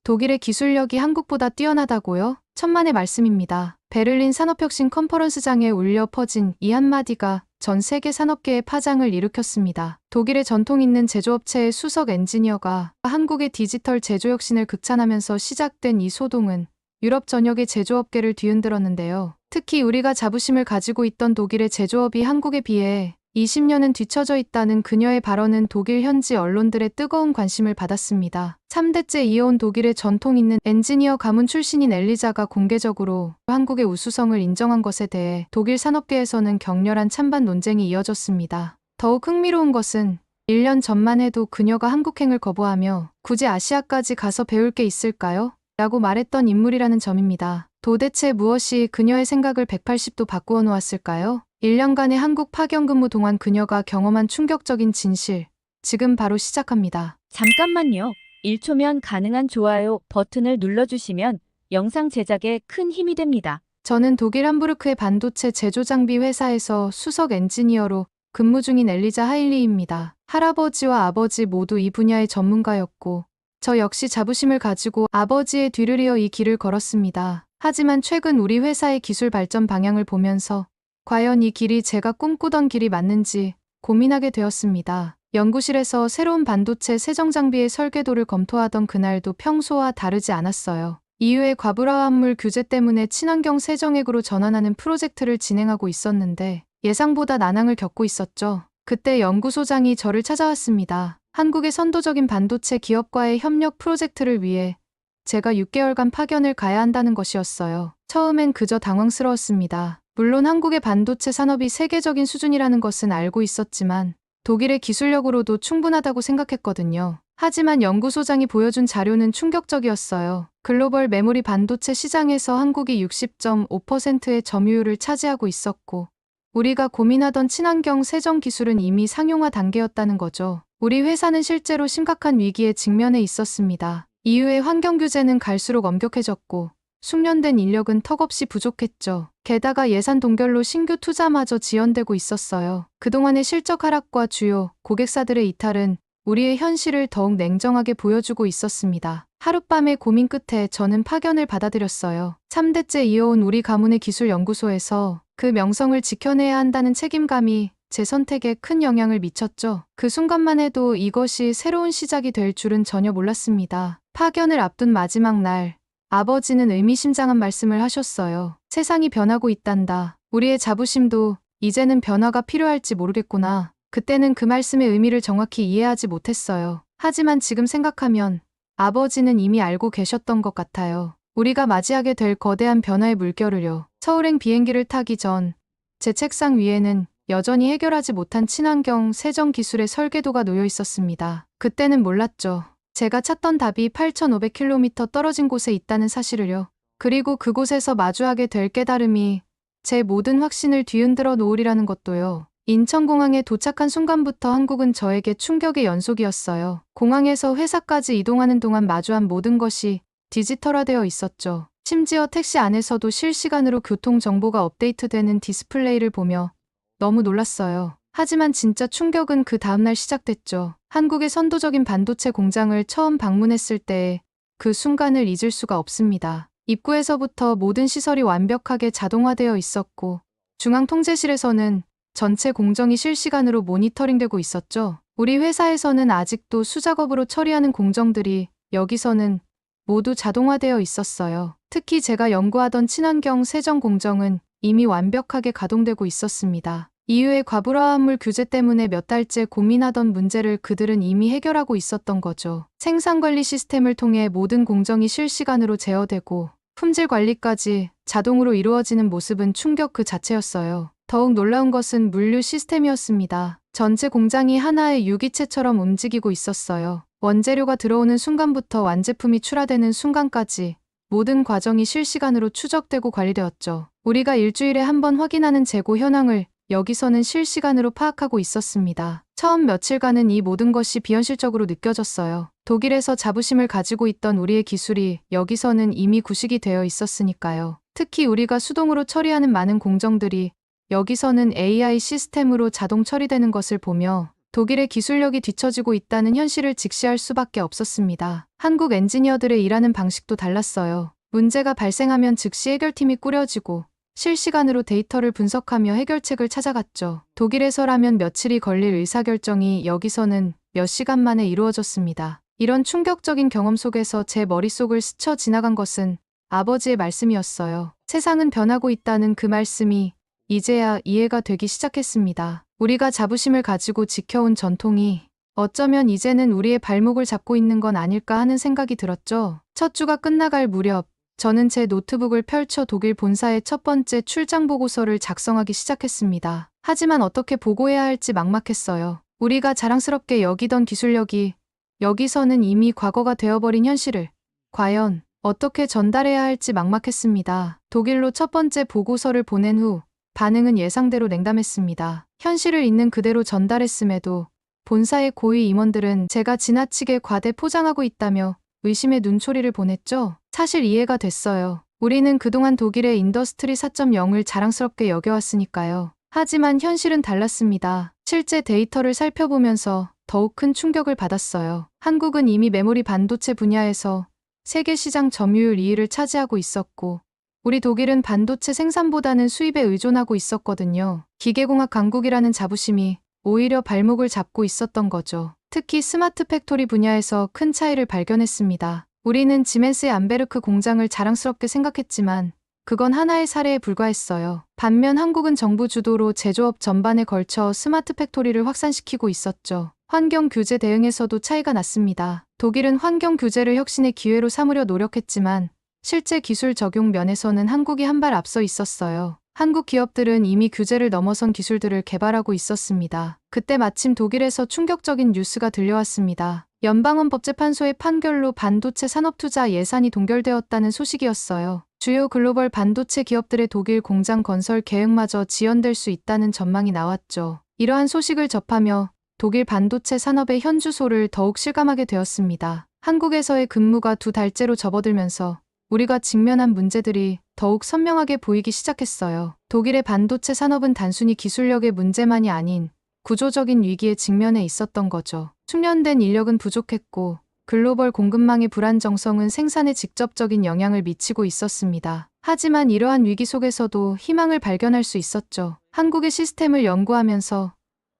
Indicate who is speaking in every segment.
Speaker 1: 독일의 기술력이 한국보다 뛰어나다고요? 천만의 말씀입니다. 베를린 산업혁신 컨퍼런스장에 울려 퍼진 이 한마디가 전 세계 산업계에 파장을 일으켰습니다. 독일의 전통 있는 제조업체의 수석 엔지니어가 한국의 디지털 제조혁신을 극찬하면서 시작된 이 소동은 유럽 전역의 제조업계를 뒤흔들었는데요. 특히 우리가 자부심을 가지고 있던 독일의 제조업이 한국에 비해 20년은 뒤처져 있다는 그녀의 발언은 독일 현지 언론들의 뜨거운 관심을 받았습니다. 3대째 이어온 독일의 전통 있는 엔지니어 가문 출신인 엘리자가 공개적으로 한국의 우수성을 인정한 것에 대해 독일 산업계에서는 격렬한 찬반 논쟁이 이어졌습니다. 더욱 흥미로운 것은 1년 전만 해도 그녀가 한국행을 거부하며 굳이 아시아까지 가서 배울 게 있을까요? 라고 말했던 인물이라는 점입니다. 도대체 무엇이 그녀의 생각을 180도 바꾸어 놓았을까요? 1년간의 한국 파견 근무 동안 그녀가 경험한 충격적인 진실, 지금 바로 시작합니다.
Speaker 2: 잠깐만요. 1초면 가능한 좋아요 버튼을 눌러주시면 영상 제작에 큰 힘이 됩니다.
Speaker 1: 저는 독일 함부르크의 반도체 제조 장비 회사에서 수석 엔지니어로 근무 중인 엘리자 하일리입니다. 할아버지와 아버지 모두 이 분야의 전문가였고 저 역시 자부심을 가지고 아버지의 뒤를 이어 이 길을 걸었습니다. 하지만 최근 우리 회사의 기술 발전 방향을 보면서 과연 이 길이 제가 꿈꾸던 길이 맞는지 고민하게 되었습니다. 연구실에서 새로운 반도체 세정 장비의 설계도를 검토하던 그날도 평소와 다르지 않았어요. 이후에 과부하화합물 규제 때문에 친환경 세정액으로 전환하는 프로젝트를 진행하고 있었는데 예상보다 난항을 겪고 있었죠. 그때 연구소장이 저를 찾아왔습니다. 한국의 선도적인 반도체 기업과의 협력 프로젝트를 위해 제가 6개월간 파견을 가야 한다는 것이었어요. 처음엔 그저 당황스러웠습니다. 물론 한국의 반도체 산업이 세계적인 수준이라는 것은 알고 있었지만 독일의 기술력으로도 충분하다고 생각했거든요. 하지만 연구소장이 보여준 자료는 충격적이었어요. 글로벌 메모리 반도체 시장에서 한국이 60.5%의 점유율을 차지하고 있었고 우리가 고민하던 친환경 세정 기술은 이미 상용화 단계였다는 거죠. 우리 회사는 실제로 심각한 위기에 직면해 있었습니다. 이후에 환경 규제는 갈수록 엄격해졌고 숙련된 인력은 턱없이 부족했죠. 게다가 예산 동결로 신규 투자마저 지연되고 있었어요. 그동안의 실적 하락과 주요 고객사들의 이탈은 우리의 현실을 더욱 냉정하게 보여주고 있었습니다. 하룻밤의 고민 끝에 저는 파견을 받아들였어요. 3대째 이어온 우리 가문의 기술연구소에서 그 명성을 지켜내야 한다는 책임감이 제 선택에 큰 영향을 미쳤죠. 그 순간만 해도 이것이 새로운 시작이 될 줄은 전혀 몰랐습니다. 파견을 앞둔 마지막 날, 아버지는 의미심장한 말씀을 하셨어요. 세상이 변하고 있단다. 우리의 자부심도 이제는 변화가 필요할지 모르겠구나. 그때는 그 말씀의 의미를 정확히 이해하지 못했어요. 하지만 지금 생각하면 아버지는 이미 알고 계셨던 것 같아요. 우리가 맞이하게 될 거대한 변화의 물결을요. 서울행 비행기를 타기 전 제 책상 위에는 여전히 해결하지 못한 친환경 세정 기술의 설계도가 놓여 있었습니다. 그때는 몰랐죠. 제가 찾던 답이 8,500km 떨어진 곳에 있다는 사실을요. 그리고 그곳에서 마주하게 될 깨달음이 제 모든 확신을 뒤흔들어 놓으리라는 것도요. 인천공항에 도착한 순간부터 한국은 저에게 충격의 연속이었어요. 공항에서 회사까지 이동하는 동안 마주한 모든 것이 디지털화되어 있었죠. 심지어 택시 안에서도 실시간으로 교통 정보가 업데이트되는 디스플레이를 보며 너무 놀랐어요. 하지만 진짜 충격은 그 다음날 시작됐죠. 한국의 선도적인 반도체 공장을 처음 방문했을 때의 그 순간을 잊을 수가 없습니다. 입구에서부터 모든 시설이 완벽하게 자동화되어 있었고 중앙통제실에서는 전체 공정이 실시간으로 모니터링되고 있었죠. 우리 회사에서는 아직도 수작업으로 처리하는 공정들이 여기서는 모두 자동화되어 있었어요. 특히 제가 연구하던 친환경 세정 공정은 이미 완벽하게 가동되고 있었습니다. 이후에 과부하화합물 규제 때문에 몇 달째 고민하던 문제를 그들은 이미 해결하고 있었던 거죠. 생산관리 시스템을 통해 모든 공정이 실시간으로 제어되고 품질 관리까지 자동으로 이루어지는 모습은 충격 그 자체였어요. 더욱 놀라운 것은 물류 시스템이었습니다. 전체 공장이 하나의 유기체처럼 움직이고 있었어요. 원재료가 들어오는 순간부터 완제품이 출하되는 순간까지 모든 과정이 실시간으로 추적되고 관리되었죠. 우리가 일주일에 한 번 확인하는 재고 현황을 여기서는 실시간으로 파악하고 있었습니다. 처음 며칠간은 이 모든 것이 비현실적으로 느껴졌어요. 독일에서 자부심을 가지고 있던 우리의 기술이 여기서는 이미 구식이 되어 있었으니까요. 특히 우리가 수동으로 처리하는 많은 공정들이 여기서는 AI 시스템으로 자동 처리되는 것을 보며 독일의 기술력이 뒤처지고 있다는 현실을 직시할 수밖에 없었습니다. 한국 엔지니어들의 일하는 방식도 달랐어요. 문제가 발생하면 즉시 해결팀이 꾸려지고 실시간으로 데이터를 분석하며 해결책을 찾아갔죠. 독일에서라면 며칠이 걸릴 의사결정이 여기서는 몇 시간 만에 이루어졌습니다. 이런 충격적인 경험 속에서 제 머릿속을 스쳐 지나간 것은 아버지의 말씀이었어요. 세상은 변하고 있다는 그 말씀이 이제야 이해가 되기 시작했습니다. 우리가 자부심을 가지고 지켜온 전통이 어쩌면 이제는 우리의 발목을 잡고 있는 건 아닐까 하는 생각이 들었죠. 첫 주가 끝나갈 무렵 저는 제 노트북을 펼쳐 독일 본사의 첫 번째 출장 보고서를 작성하기 시작했습니다. 하지만 어떻게 보고해야 할지 막막했어요. 우리가 자랑스럽게 여기던 기술력이 여기서는 이미 과거가 되어버린 현실을 과연 어떻게 전달해야 할지 막막했습니다. 독일로 첫 번째 보고서를 보낸 후 반응은 예상대로 냉담했습니다. 현실을 있는 그대로 전달했음에도 본사의 고위 임원들은 제가 지나치게 과대 포장하고 있다며 의심의 눈초리를 보냈죠. 사실 이해가 됐어요. 우리는 그동안 독일의 인더스트리 4.0을 자랑스럽게 여겨왔으니까요. 하지만 현실은 달랐습니다. 실제 데이터를 살펴보면서 더욱 큰 충격을 받았어요. 한국은 이미 메모리 반도체 분야에서 세계 시장 점유율 2위를 차지하고 있었고 우리 독일은 반도체 생산보다는 수입에 의존하고 있었거든요. 기계공학 강국이라는 자부심이 오히려 발목을 잡고 있었던 거죠. 특히 스마트 팩토리 분야에서 큰 차이를 발견했습니다. 우리는 지멘스의 암베르크 공장을 자랑스럽게 생각했지만 그건 하나의 사례에 불과했어요. 반면 한국은 정부 주도로 제조업 전반에 걸쳐 스마트 팩토리를 확산시키고 있었죠. 환경 규제 대응에서도 차이가 났습니다. 독일은 환경 규제를 혁신의 기회로 삼으려 노력했지만 실제 기술 적용 면에서는 한국이 한 발 앞서 있었어요. 한국 기업들은 이미 규제를 넘어선 기술들을 개발하고 있었습니다. 그때 마침 독일에서 충격적인 뉴스가 들려왔습니다. 연방헌법재판소의 판결로 반도체 산업 투자 예산이 동결되었다는 소식이었어요. 주요 글로벌 반도체 기업들의 독일 공장 건설 계획마저 지연될 수 있다는 전망이 나왔죠. 이러한 소식을 접하며 독일 반도체 산업의 현주소를 더욱 실감하게 되었습니다. 한국에서의 근무가 2달째로 접어들면서 우리가 직면한 문제들이 더욱 선명하게 보이기 시작했어요. 독일의 반도체 산업은 단순히 기술력의 문제만이 아닌 구조적인 위기에 직면해 있었던 거죠. 숙련된 인력은 부족했고 글로벌 공급망의 불안정성은 생산에 직접적인 영향을 미치고 있었습니다. 하지만 이러한 위기 속에서도 희망을 발견할 수 있었죠. 한국의 시스템을 연구하면서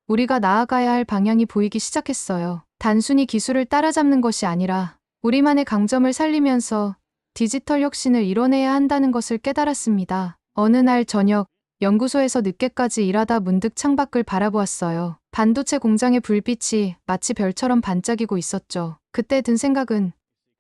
Speaker 1: 우리가 나아가야 할 방향이 보이기 시작했어요. 단순히 기술을 따라잡는 것이 아니라 우리만의 강점을 살리면서 디지털 혁신을 이뤄내야 한다는 것을 깨달았습니다. 어느 날 저녁 연구소에서 늦게까지 일하다 문득 창밖을 바라보았어요. 반도체 공장의 불빛이 마치 별처럼 반짝이고 있었죠. 그때 든 생각은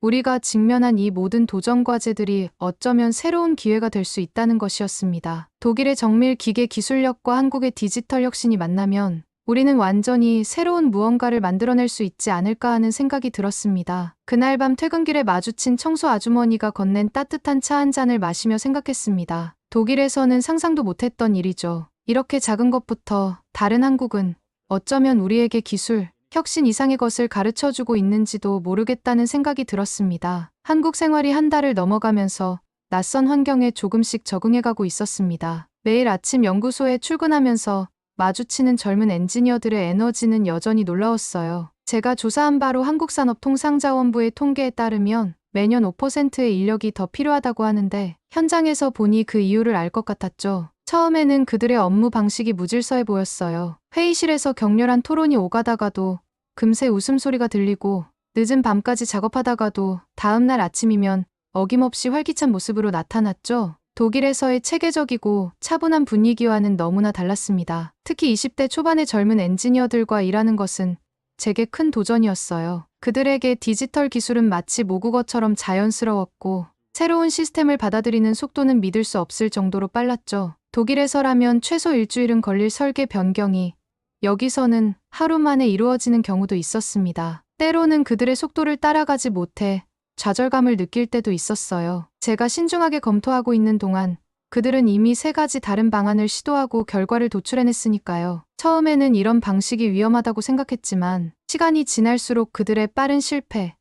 Speaker 1: 우리가 직면한 이 모든 도전 과제들이 어쩌면 새로운 기회가 될 수 있다는 것이었습니다. 독일의 정밀 기계 기술력과 한국의 디지털 혁신이 만나면 우리는 완전히 새로운 무언가를 만들어낼 수 있지 않을까 하는 생각이 들었습니다. 그날 밤 퇴근길에 마주친 청소 아주머니가 건넨 따뜻한 차 한 잔을 마시며 생각했습니다. 독일에서는 상상도 못했던 일이죠. 이렇게 작은 것부터 다른 한국은 어쩌면 우리에게 기술, 혁신 이상의 것을 가르쳐주고 있는지도 모르겠다는 생각이 들었습니다. 한국 생활이 한 달을 넘어가면서 낯선 환경에 조금씩 적응해가고 있었습니다. 매일 아침 연구소에 출근하면서 마주치는 젊은 엔지니어들의 에너지는 여전히 놀라웠어요. 제가 조사한 바로 한국산업통상자원부의 통계에 따르면 매년 5%의 인력이 더 필요하다고 하는데 현장에서 보니 그 이유를 알 것 같았죠. 처음에는 그들의 업무 방식이 무질서해 보였어요. 회의실에서 격렬한 토론이 오가다가도 금세 웃음소리가 들리고 늦은 밤까지 작업하다가도 다음날 아침이면 어김없이 활기찬 모습으로 나타났죠. 독일에서의 체계적이고 차분한 분위기와는 너무나 달랐습니다. 특히 20대 초반의 젊은 엔지니어들과 일하는 것은 제게 큰 도전이었어요. 그들에게 디지털 기술은 마치 모국어처럼 자연스러웠고 새로운 시스템을 받아들이는 속도는 믿을 수 없을 정도로 빨랐죠. 독일에서라면 최소 일주일은 걸릴 설계 변경이 여기서는 하루 만에 이루어지는 경우도 있었습니다. 때로는 그들의 속도를 따라가지 못해 좌절감을 느낄 때도 있었어요. 제가 신중하게 검토하고 있는 동안 그들은 이미 3가지 다른 방안을 시도하고 결과를 도출해냈으니까요. 처음에는 이런 방식이 위험하다고 생각했지만 시간이 지날수록 그들의 빠른 실패,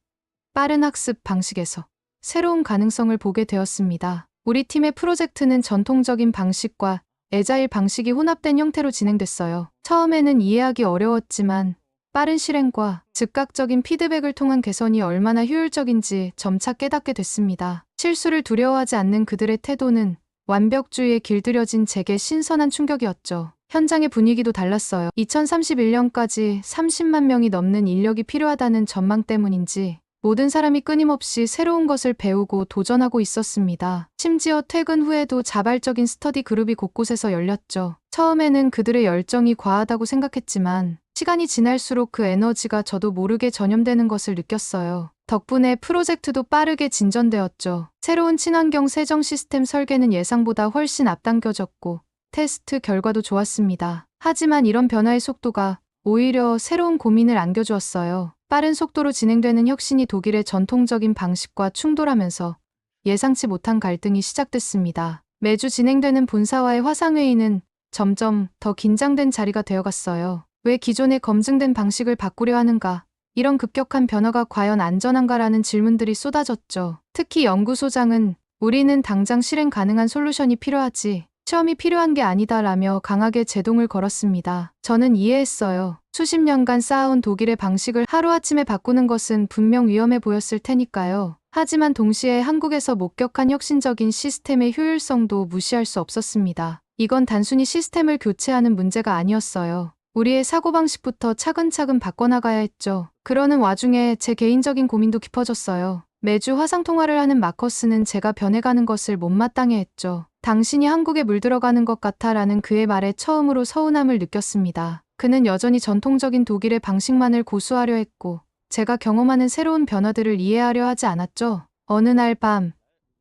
Speaker 1: 빠른 학습 방식에서 새로운 가능성을 보게 되었습니다. 우리 팀의 프로젝트는 전통적인 방식과 애자일 방식이 혼합된 형태로 진행됐어요. 처음에는 이해하기 어려웠지만 빠른 실행과 즉각적인 피드백을 통한 개선이 얼마나 효율적인지 점차 깨닫게 됐습니다. 실수를 두려워하지 않는 그들의 태도는 완벽주의에 길들여진 제게 신선한 충격이었죠. 현장의 분위기도 달랐어요. 2031년까지 30만 명이 넘는 인력이 필요하다는 전망 때문인지 모든 사람이 끊임없이 새로운 것을 배우고 도전하고 있었습니다. 심지어 퇴근 후에도 자발적인 스터디 그룹이 곳곳에서 열렸죠. 처음에는 그들의 열정이 과하다고 생각했지만 시간이 지날수록 그 에너지가 저도 모르게 전염되는 것을 느꼈어요. 덕분에 프로젝트도 빠르게 진전되었죠. 새로운 친환경 세정 시스템 설계는 예상보다 훨씬 앞당겨졌고 테스트 결과도 좋았습니다. 하지만 이런 변화의 속도가 오히려 새로운 고민을 안겨주었어요. 빠른 속도로 진행되는 혁신이 독일의 전통적인 방식과 충돌하면서 예상치 못한 갈등이 시작됐습니다. 매주 진행되는 본사와의 화상회의는 점점 더 긴장된 자리가 되어갔어요. 왜 기존의 검증된 방식을 바꾸려 하는가? 이런 급격한 변화가 과연 안전한가라는 질문들이 쏟아졌죠. 특히 연구소장은 우리는 당장 실행 가능한 솔루션이 필요하지 시험이 필요한 게 아니다라며 강하게 제동을 걸었습니다. 저는 이해했어요. 수십 년간 쌓아온 독일의 방식을 하루아침에 바꾸는 것은 분명 위험해 보였을 테니까요. 하지만 동시에 한국에서 목격한 혁신적인 시스템의 효율성도 무시할 수 없었습니다. 이건 단순히 시스템을 교체하는 문제가 아니었어요. 우리의 사고방식부터 차근차근 바꿔나가야 했죠. 그러는 와중에 제 개인적인 고민도 깊어졌어요. 매주 화상통화를 하는 마커스는 제가 변해가는 것을 못마땅해 했죠. 당신이 한국에 물들어가는 것 같아 라는 그의 말에 처음으로 서운함을 느꼈습니다. 그는 여전히 전통적인 독일의 방식만을 고수하려 했고 제가 경험하는 새로운 변화들을 이해하려 하지 않았죠. 어느 날 밤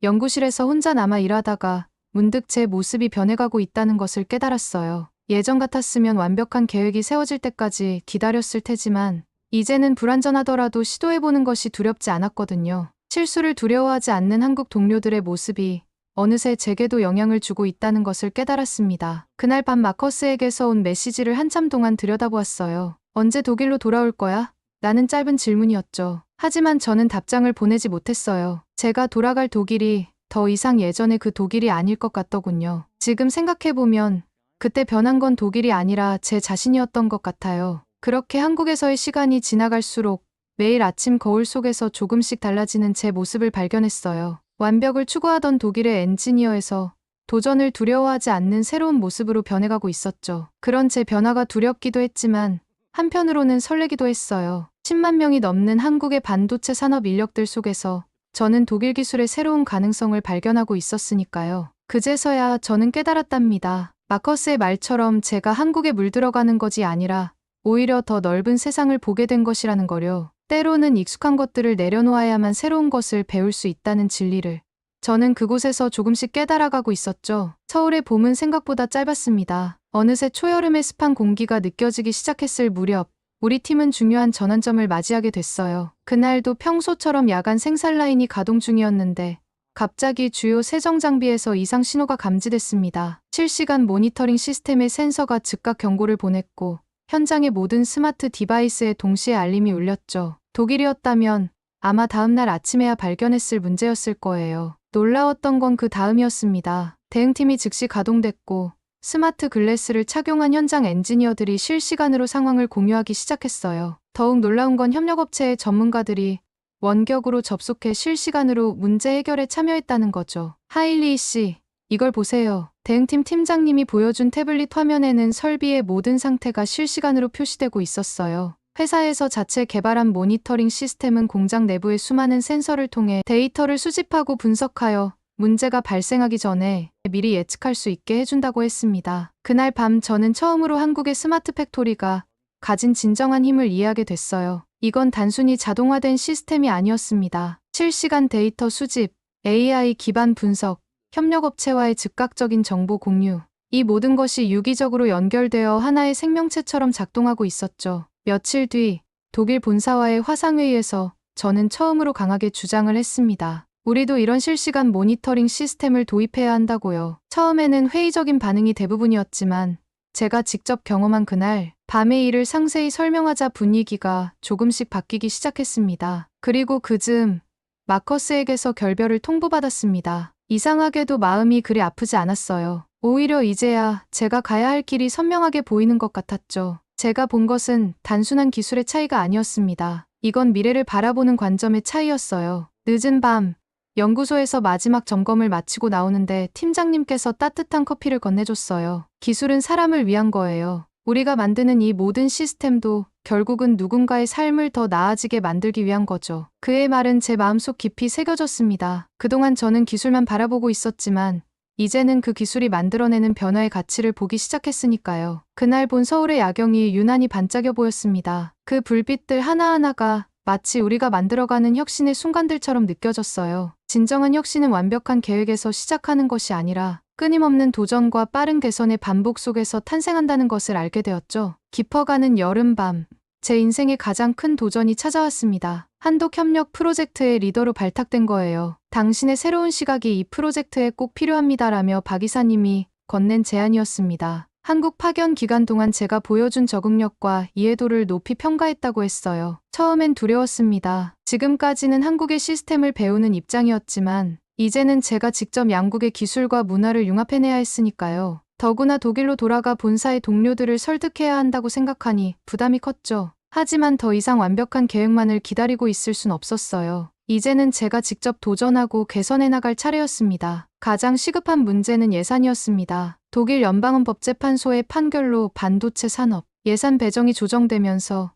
Speaker 1: 연구실에서 혼자 남아 일하다가 문득 제 모습이 변해가고 있다는 것을 깨달았어요. 예전 같았으면 완벽한 계획이 세워질 때까지 기다렸을 테지만 이제는 불완전하더라도 시도해보는 것이 두렵지 않았거든요. 실수를 두려워하지 않는 한국 동료들의 모습이 어느새 제게도 영향을 주고 있다는 것을 깨달았습니다. 그날 밤 마커스에게서 온 메시지를 한참 동안 들여다보았어요. 언제 독일로 돌아올 거야? 라는 짧은 질문이었죠. 하지만 저는 답장을 보내지 못했어요. 제가 돌아갈 독일이 더 이상 예전의 그 독일이 아닐 것 같더군요. 지금 생각해보면 그때 변한 건 독일이 아니라 제 자신이었던 것 같아요. 그렇게 한국에서의 시간이 지나갈수록 매일 아침 거울 속에서 조금씩 달라지는 제 모습을 발견했어요. 완벽을 추구하던 독일의 엔지니어에서 도전을 두려워하지 않는 새로운 모습으로 변해가고 있었죠. 그런 제 변화가 두렵기도 했지만 한편으로는 설레기도 했어요. 10만 명이 넘는 한국의 반도체 산업 인력들 속에서 저는 독일 기술의 새로운 가능성을 발견하고 있었으니까요. 그제서야 저는 깨달았답니다. 마커스의 말처럼 제가 한국에 물들어가는 것이 아니라 오히려 더 넓은 세상을 보게 된 것이라는 거요. 때로는 익숙한 것들을 내려놓아야만 새로운 것을 배울 수 있다는 진리를. 저는 그곳에서 조금씩 깨달아가고 있었죠. 서울의 봄은 생각보다 짧았습니다. 어느새 초여름의 습한 공기가 느껴지기 시작했을 무렵 우리 팀은 중요한 전환점을 맞이하게 됐어요. 그날도 평소처럼 야간 생산 라인이 가동 중이었는데 갑자기 주요 세정 장비에서 이상 신호가 감지됐습니다. 실시간 모니터링 시스템의 센서가 즉각 경고를 보냈고 현장의 모든 스마트 디바이스에 동시에 알림이 울렸죠. 독일이었다면 아마 다음날 아침에야 발견했을 문제였을 거예요. 놀라웠던 건 그 다음이었습니다. 대응팀이 즉시 가동됐고 스마트 글래스를 착용한 현장 엔지니어들이 실시간으로 상황을 공유하기 시작했어요. 더욱 놀라운 건 협력업체의 전문가들이 원격으로 접속해 실시간으로 문제 해결에 참여했다는 거죠. 하일리 씨, 이걸 보세요. 대응팀 팀장님이 보여준 태블릿 화면에는 설비의 모든 상태가 실시간으로 표시되고 있었어요. 회사에서 자체 개발한 모니터링 시스템은 공장 내부의 수많은 센서를 통해 데이터를 수집하고 분석하여 문제가 발생하기 전에 미리 예측할 수 있게 해준다고 했습니다. 그날 밤 저는 처음으로 한국의 스마트 팩토리가 가진 진정한 힘을 이해하게 됐어요. 이건 단순히 자동화된 시스템이 아니었습니다. 실시간 데이터 수집, AI 기반 분석, 협력업체와의 즉각적인 정보 공유, 이 모든 것이 유기적으로 연결되어 하나의 생명체처럼 작동하고 있었죠. 며칠 뒤 독일 본사와의 화상회의에서 저는 처음으로 강하게 주장을 했습니다. 우리도 이런 실시간 모니터링 시스템을 도입해야 한다고요. 처음에는 회의적인 반응이 대부분이었지만 제가 직접 경험한 그날 밤의 일을 상세히 설명하자 분위기가 조금씩 바뀌기 시작했습니다. 그리고 그즈음 마커스에게서 결별을 통보받았습니다. 이상하게도 마음이 그리 아프지 않았어요. 오히려 이제야 제가 가야 할 길이 선명하게 보이는 것 같았죠. 제가 본 것은 단순한 기술의 차이가 아니었습니다. 이건 미래를 바라보는 관점의 차이였어요. 늦은 밤, 연구소에서 마지막 점검을 마치고 나오는데 팀장님께서 따뜻한 커피를 건네줬어요. 기술은 사람을 위한 거예요. 우리가 만드는 이 모든 시스템도 결국은 누군가의 삶을 더 나아지게 만들기 위한 거죠. 그의 말은 제 마음속 깊이 새겨졌습니다. 그동안 저는 기술만 바라보고 있었지만 이제는 그 기술이 만들어내는 변화의 가치를 보기 시작했으니까요. 그날 본 서울의 야경이 유난히 반짝여 보였습니다. 그 불빛들 하나하나가 마치 우리가 만들어가는 혁신의 순간들처럼 느껴졌어요. 진정한 혁신은 완벽한 계획에서 시작하는 것이 아니라 끊임없는 도전과 빠른 개선의 반복 속에서 탄생한다는 것을 알게 되었죠. 깊어가는 여름밤, 제 인생의 가장 큰 도전이 찾아왔습니다. 한독협력 프로젝트의 리더로 발탁된 거예요. 당신의 새로운 시각이 이 프로젝트에 꼭 필요합니다라며 박 이사님이 건넨 제안이었습니다. 한국 파견 기간 동안 제가 보여준 적응력과 이해도를 높이 평가했다고 했어요. 처음엔 두려웠습니다. 지금까지는 한국의 시스템을 배우는 입장이었지만 이제는 제가 직접 양국의 기술과 문화를 융합해내야 했으니까요. 더구나 독일로 돌아가 본사의 동료들을 설득해야 한다고 생각하니 부담이 컸죠. 하지만 더 이상 완벽한 계획만을 기다리고 있을 순 없었어요. 이제는 제가 직접 도전하고 개선해 나갈 차례였습니다. 가장 시급한 문제는 예산이었습니다. 독일 연방헌법재판소의 판결로 반도체 산업 예산 배정이 조정되면서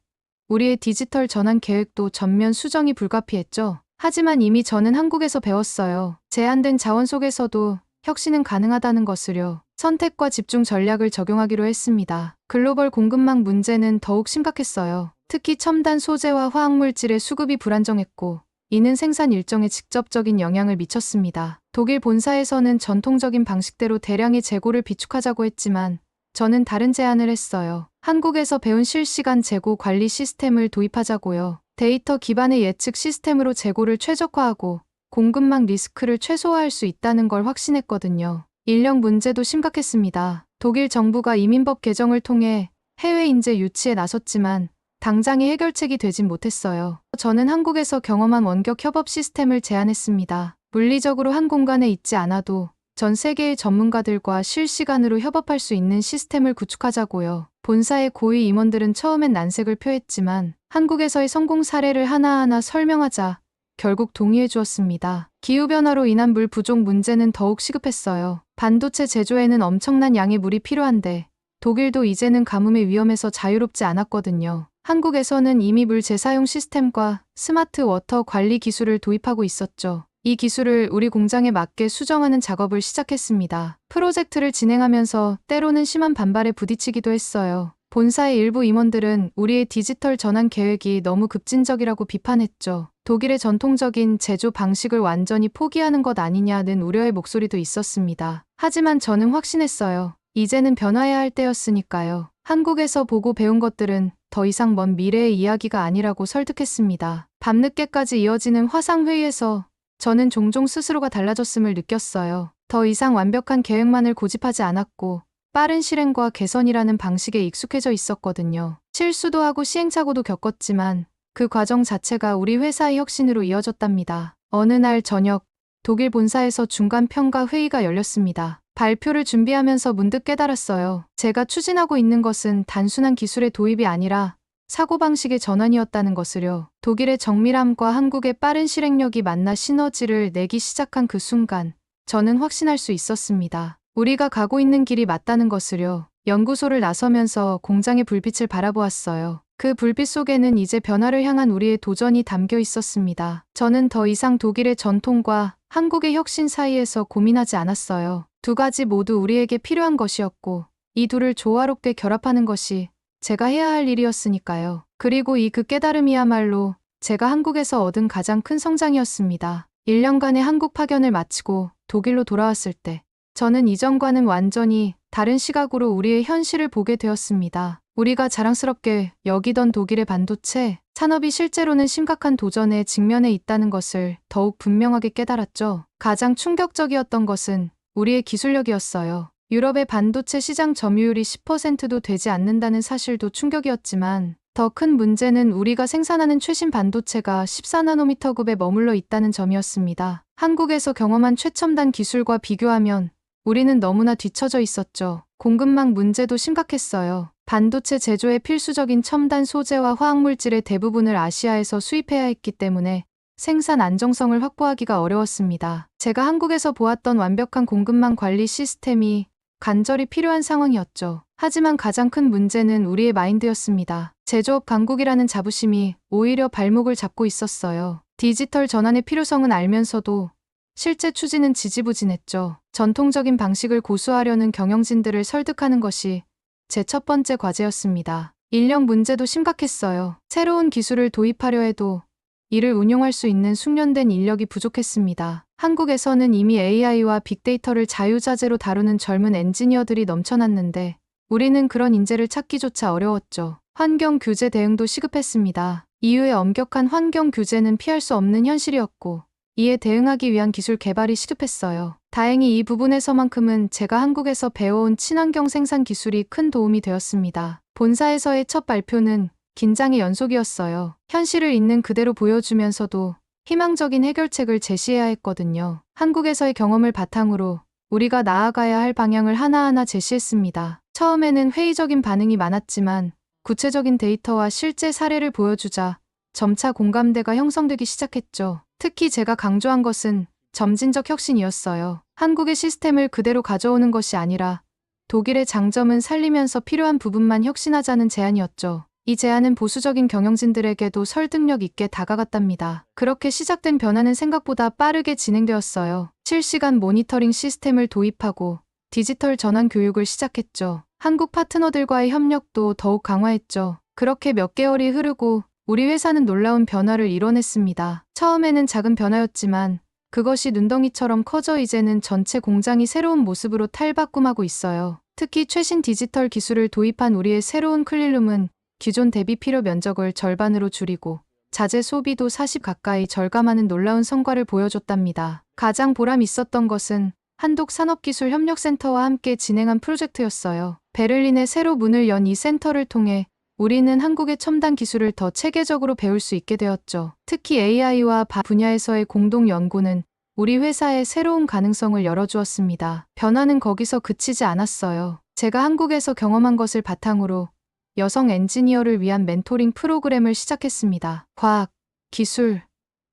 Speaker 1: 우리의 디지털 전환 계획도 전면 수정이 불가피했죠. 하지만 이미 저는 한국에서 배웠어요. 제한된 자원 속에서도 혁신은 가능하다는 것을요. 선택과 집중 전략을 적용하기로 했습니다. 글로벌 공급망 문제는 더욱 심각했어요. 특히 첨단 소재와 화학물질의 수급이 불안정했고 이는 생산 일정에 직접적인 영향을 미쳤습니다. 독일 본사에서는 전통적인 방식대로 대량의 재고를 비축하자고 했지만 저는 다른 제안을 했어요. 한국에서 배운 실시간 재고 관리 시스템을 도입하자고요. 데이터 기반의 예측 시스템으로 재고를 최적화하고 공급망 리스크를 최소화할 수 있다는 걸 확신했거든요. 인력 문제도 심각했습니다. 독일 정부가 이민법 개정을 통해 해외 인재 유치에 나섰지만 당장의 해결책이 되진 못했어요. 저는 한국에서 경험한 원격 협업 시스템을 제안했습니다. 물리적으로 한 공간에 있지 않아도 전 세계의 전문가들과 실시간으로 협업할 수 있는 시스템을 구축하자고요. 본사의 고위 임원들은 처음엔 난색을 표했지만 한국에서의 성공 사례를 하나하나 설명하자 결국 동의해 주었습니다. 기후변화로 인한 물 부족 문제는 더욱 시급했어요. 반도체 제조에는 엄청난 양의 물이 필요한데 독일도 이제는 가뭄의 위험에서 자유롭지 않았거든요. 한국에서는 이미 물 재사용 시스템과 스마트 워터 관리 기술을 도입하고 있었죠. 이 기술을 우리 공장에 맞게 수정하는 작업을 시작했습니다. 프로젝트를 진행하면서 때로는 심한 반발에 부딪히기도 했어요. 본사의 일부 임원들은 우리의 디지털 전환 계획이 너무 급진적이라고 비판했죠. 독일의 전통적인 제조 방식을 완전히 포기하는 것 아니냐는 우려의 목소리도 있었습니다. 하지만 저는 확신했어요. 이제는 변화해야 할 때였으니까요. 한국에서 보고 배운 것들은 더 이상 먼 미래의 이야기가 아니라고 설득했습니다. 밤늦게까지 이어지는 화상회의에서 저는 종종 스스로가 달라졌음을 느꼈어요. 더 이상 완벽한 계획만을 고집하지 않았고 빠른 실행과 개선이라는 방식에 익숙해져 있었거든요. 실수도 하고 시행착오도 겪었지만 그 과정 자체가 우리 회사의 혁신으로 이어졌답니다. 어느 날 저녁 독일 본사에서 중간 평가 회의가 열렸습니다. 발표를 준비하면서 문득 깨달았어요. 제가 추진하고 있는 것은 단순한 기술의 도입이 아니라 사고방식의 전환이었다는 것을요. 독일의 정밀함과 한국의 빠른 실행력이 만나 시너지를 내기 시작한 그 순간 저는 확신할 수 있었습니다. 우리가 가고 있는 길이 맞다는 것을요. 연구소를 나서면서 공장의 불빛을 바라보았어요. 그 불빛 속에는 이제 변화를 향한 우리의 도전이 담겨 있었습니다. 저는 더 이상 독일의 전통과 한국의 혁신 사이에서 고민하지 않았어요. 두 가지 모두 우리에게 필요한 것이었고 이 둘을 조화롭게 결합하는 것이 제가 해야 할 일이었으니까요. 그리고 이 그 깨달음이야말로 제가 한국에서 얻은 가장 큰 성장이었습니다. 1년간의 한국 파견을 마치고 독일로 돌아왔을 때 저는 이전과는 완전히 다른 시각으로 우리의 현실을 보게 되었습니다. 우리가 자랑스럽게 여기던 독일의 반도체 산업이 실제로는 심각한 도전에 직면해 있다는 것을 더욱 분명하게 깨달았죠. 가장 충격적이었던 것은 우리의 기술력이었어요. 유럽의 반도체 시장 점유율이 10%도 되지 않는다는 사실도 충격이었지만 더 큰 문제는 우리가 생산하는 최신 반도체가 14나노미터 급에 머물러 있다는 점이었습니다. 한국에서 경험한 최첨단 기술과 비교하면 우리는 너무나 뒤처져 있었죠. 공급망 문제도 심각했어요. 반도체 제조에 필수적인 첨단 소재와 화학물질의 대부분을 아시아에서 수입해야 했기 때문에 생산 안정성을 확보하기가 어려웠습니다. 제가 한국에서 보았던 완벽한 공급망 관리 시스템이 간절히 필요한 상황이었죠. 하지만 가장 큰 문제는 우리의 마인드였습니다. 제조업 강국이라는 자부심이 오히려 발목을 잡고 있었어요. 디지털 전환의 필요성은 알면서도 실제 추진은 지지부진했죠. 전통적인 방식을 고수하려는 경영진들을 설득하는 것이 제 첫 번째 과제였습니다. 인력 문제도 심각했어요. 새로운 기술을 도입하려 해도 이를 운용할 수 있는 숙련된 인력이 부족했습니다. 한국에서는 이미 AI와 빅데이터를 자유자재로 다루는 젊은 엔지니어들이 넘쳐났는데 우리는 그런 인재를 찾기조차 어려웠죠. 환경 규제 대응도 시급했습니다. 이후에 엄격한 환경 규제는 피할 수 없는 현실이었고 이에 대응하기 위한 기술 개발이 시급했어요. 다행히 이 부분에서만큼은 제가 한국에서 배워온 친환경 생산 기술이 큰 도움이 되었습니다. 본사에서의 첫 발표는 긴장의 연속이었어요. 현실을 있는 그대로 보여주면서도 희망적인 해결책을 제시해야 했거든요. 한국에서의 경험을 바탕으로 우리가 나아가야 할 방향을 하나하나 제시했습니다. 처음에는 회의적인 반응이 많았지만 구체적인 데이터와 실제 사례를 보여주자 점차 공감대가 형성되기 시작했죠. 특히 제가 강조한 것은 점진적 혁신이었어요. 한국의 시스템을 그대로 가져오는 것이 아니라 독일의 장점은 살리면서 필요한 부분만 혁신하자는 제안이었죠. 이 제안은 보수적인 경영진들에게도 설득력 있게 다가갔답니다. 그렇게 시작된 변화는 생각보다 빠르게 진행되었어요. 실시간 모니터링 시스템을 도입하고 디지털 전환 교육을 시작했죠. 한국 파트너들과의 협력도 더욱 강화했죠. 그렇게 몇 개월이 흐르고 우리 회사는 놀라운 변화를 이뤄냈습니다. 처음에는 작은 변화였지만 그것이 눈덩이처럼 커져 이제는 전체 공장이 새로운 모습으로 탈바꿈하고 있어요. 특히 최신 디지털 기술을 도입한 우리의 새로운 클린룸은 기존 대비 필요 면적을 절반으로 줄이고 자재 소비도 40 가까이 절감하는 놀라운 성과를 보여줬답니다. 가장 보람 있었던 것은 한독산업기술협력센터와 함께 진행한 프로젝트였어요. 베를린에 새로 문을 연 이 센터를 통해 우리는 한국의 첨단 기술을 더 체계적으로 배울 수 있게 되었죠. 특히 AI와 분야에서의 공동 연구는 우리 회사의 새로운 가능성을 열어주었습니다. 변화는 거기서 그치지 않았어요. 제가 한국에서 경험한 것을 바탕으로 여성 엔지니어를 위한 멘토링 프로그램을 시작했습니다. 과학, 기술,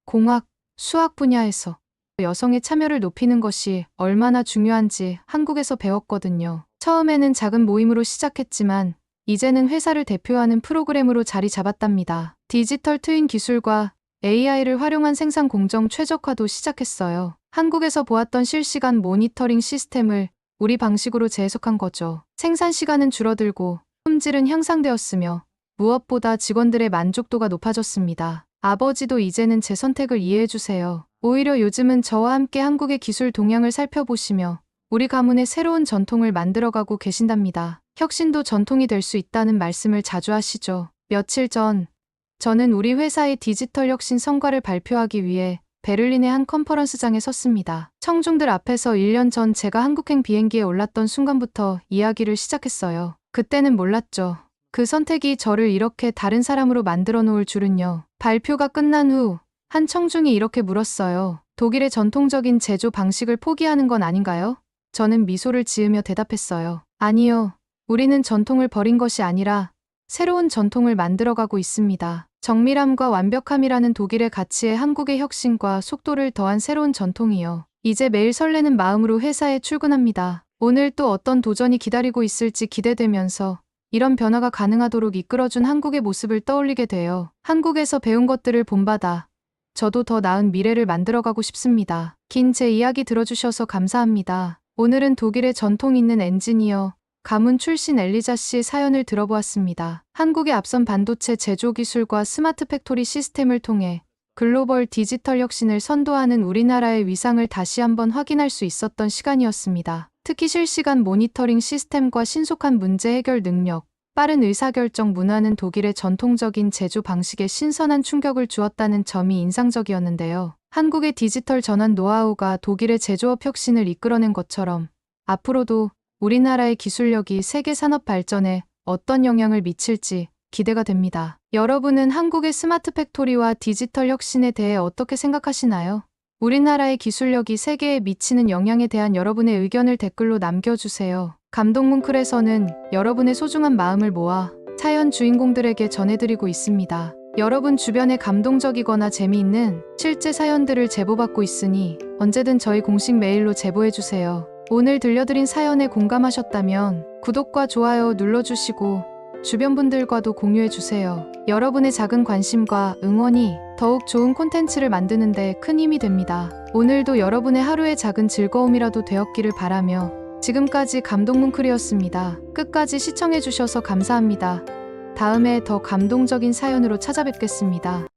Speaker 1: 공학, 수학 분야에서 여성의 참여를 높이는 것이 얼마나 중요한지 한국에서 배웠거든요. 처음에는 작은 모임으로 시작했지만 이제는 회사를 대표하는 프로그램으로 자리 잡았답니다. 디지털 트윈 기술과 AI를 활용한 생산 공정 최적화도 시작했어요. 한국에서 보았던 실시간 모니터링 시스템을 우리 방식으로 재해석한 거죠. 생산 시간은 줄어들고 품질은 향상되었으며 무엇보다 직원들의 만족도가 높아졌습니다. 아버지도 이제는 제 선택을 이해해주세요. 오히려 요즘은 저와 함께 한국의 기술 동향을 살펴보시며 우리 가문의 새로운 전통을 만들어가고 계신답니다. 혁신도 전통이 될 수 있다는 말씀을 자주 하시죠. 며칠 전 저는 우리 회사의 디지털 혁신 성과를 발표하기 위해 베를린의 한 컨퍼런스장에 섰습니다. 청중들 앞에서 1년 전 제가 한국행 비행기에 올랐던 순간부터 이야기를 시작했어요. 그때는 몰랐죠. 그 선택이 저를 이렇게 다른 사람으로 만들어 놓을 줄은요. 발표가 끝난 후 한 청중이 이렇게 물었어요. 독일의 전통적인 제조 방식을 포기하는 건 아닌가요? 저는 미소를 지으며 대답했어요. 아니요. 우리는 전통을 버린 것이 아니라 새로운 전통을 만들어가고 있습니다. 정밀함과 완벽함이라는 독일의 가치에 한국의 혁신과 속도를 더한 새로운 전통이요. 이제 매일 설레는 마음으로 회사에 출근합니다. 오늘 또 어떤 도전이 기다리고 있을지 기대되면서 이런 변화가 가능하도록 이끌어준 한국의 모습을 떠올리게 돼요. 한국에서 배운 것들을 본받아 저도 더 나은 미래를 만들어가고 싶습니다. 긴 제 이야기 들어주셔서 감사합니다. 오늘은 독일의 전통 있는 엔지니어, 가문 출신 엘리자 씨의 사연을 들어보았습니다. 한국의 앞선 반도체 제조 기술과 스마트 팩토리 시스템을 통해 글로벌 디지털 혁신을 선도하는 우리나라의 위상을 다시 한번 확인할 수 있었던 시간이었습니다. 특히 실시간 모니터링 시스템과 신속한 문제 해결 능력, 빠른 의사결정 문화는 독일의 전통적인 제조 방식에 신선한 충격을 주었다는 점이 인상적이었는데요. 한국의 디지털 전환 노하우가 독일의 제조업 혁신을 이끌어낸 것처럼 앞으로도 우리나라의 기술력이 세계 산업 발전에 어떤 영향을 미칠지 기대가 됩니다. 여러분은 한국의 스마트 팩토리와 디지털 혁신에 대해 어떻게 생각하시나요? 우리나라의 기술력이 세계에 미치는 영향에 대한 여러분의 의견을 댓글로 남겨주세요. 감동뭉클에서는 여러분의 소중한 마음을 모아 사연 주인공들에게 전해드리고 있습니다. 여러분 주변에 감동적이거나 재미있는 실제 사연들을 제보받고 있으니 언제든 저희 공식 메일로 제보해주세요. 오늘 들려드린 사연에 공감하셨다면 구독과 좋아요 눌러주시고 주변 분들과도 공유해주세요. 여러분의 작은 관심과 응원이 더욱 좋은 콘텐츠를 만드는데 큰 힘이 됩니다. 오늘도 여러분의 하루의 작은 즐거움이라도 되었기를 바라며 지금까지 감동뭉클이었습니다. 끝까지 시청해주셔서 감사합니다. 다음에 더 감동적인 사연으로 찾아뵙겠습니다.